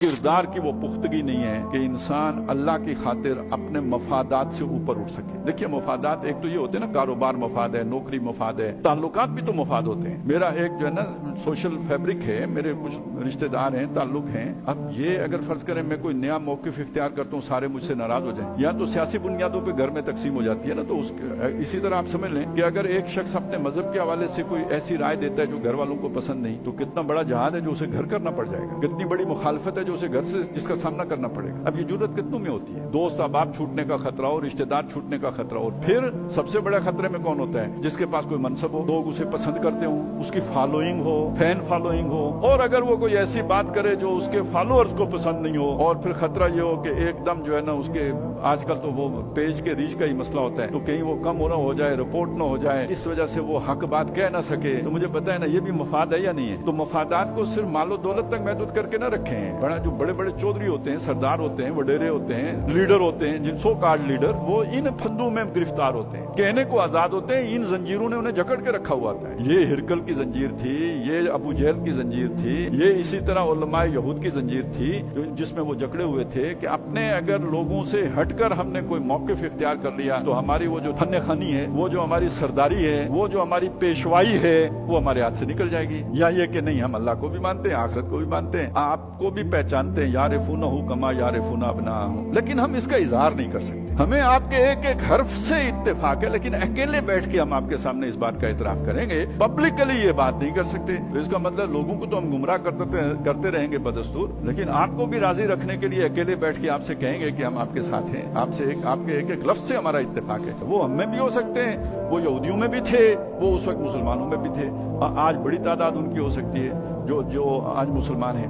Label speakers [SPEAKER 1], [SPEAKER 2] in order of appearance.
[SPEAKER 1] किरदार की वो पुख्तगी नहीं है कि इंसान अल्लाह की खातिर अपने मफादात से ऊपर उठ सके। देखिए मफादात एक तो ये होते हैं ना, कारोबार मफाद है, नौकरी मफाद है, ताल्लुकात भी तो मफाद होते हैं। मेरा एक जो है ना सोशल फैब्रिक है, मेरे कुछ रिश्तेदार हैं, ताल्लुक हैं। अब ये अगर फर्ज करें मैं कोई नया मौकिफ इख्तियार करता हूँ, सारे मुझसे नाराज हो जाए, या तो सियासी बुनियादों पर घर में तकसीम हो जाती है ना, तो इसी तरह आप समझ लें कि अगर एक शख्स अपने मजहब के हवाले से कोई ऐसी राय देता है जो घर वालों को पसंद नहीं, तो कितना बड़ा जहाद है जो उसे घर करना पड़ जाएगा, कितनी बड़ी मुखालफत है जो उसे घर से जिसका सामना करना पड़ेगा। अब ये जुर्रत कितनों में होती है? दोस्त अहबाब छूटने का खतरा हो, रिश्तेदार छूटने का खतरा हो। फिर सबसे बड़ा खतरे में कौन होता है? जिसके पास कोई मनसब हो, लोग उसे पसंद करते हो, उसकी फॉलोइंग हो, फैन फॉलोइंग हो, और अगर वो कोई ऐसी बात करे जो उसके फॉलोअर्स को पसंद नहीं हो, और फिर खतरा ये हो कि एकदम जो है ना उसके आजकल तो वो पेज के रीच का ही मसला होता है, तो कहीं वो कम हो ना हो जाए, रिपोर्ट ना हो जाए, इस वजह से वो हक बात कह ना सके। तो मुझे पता है ना ये भी मफाद है या नहीं है। तो मफादात को सिर्फ मालो दौलत तक महदूद करके ना रखें। बड़ा जो बड़े बड़े चौधरी होते हैं, सरदार होते हैं, वडेरे होते हैं, लीडर होते हैं, जिन सो कार्ड लीडर, वो इन फंदों में गिरफ्तार होते हैं, कहने को आजाद होते हैं, इन जंजीरों ने उन्हें जकड़ के रखा हुआ था। ये हिरकल की जंजीर थी, ये अबू जहल की जंजीर थी, ये इसी तरह उलमाए यहूद की जंजीर थी जिसमें वो जकड़े हुए थे कि अपने अगर लोगों से हटकर हमने कोई मौकिफ इख्तियार कर लिया तो हमारी वो जो फन्ने खानी है, वो जो हमारी सरदारी है, वो जो हमारी पेशवाई है, वो हमारे हाथ से निकल जाएगी। या ये कि नहीं हम अल्लाह को भी मानते हैं, आखिरत को भी मानते हैं, आपको भी पहचानते हैं, यारिफूना हूँ कमा यारिफूना अबनाअहुम, लेकिन हम इसका इजहार नहीं कर सकते। हमें आपके एक एक हर्फ से इत्तेफाक है, लेकिन अकेले बैठ के हम आपके सामने इस बात का इतराफ करेंगे, पब्लिकली ये बात नहीं कर सकते। तो इसका मतलब लोगों को तो हम गुमराह करते रहेंगे बदस्तूर, लेकिन आपको भी राजी रखने के लिए अकेले बैठ के आपसे कहेंगे कि हम आपके साथ हैं, आपसे आपके एक एक लफ्ज से हमारा इत्तेफाक है। वो हम में भी हो सकते हैं, वो यहूदियों में भी थे, वो उस वक्त मुसलमानों में भी थे, आज बड़ी तादाद उनकी हो सकती है जो आज मुसलमान हैं।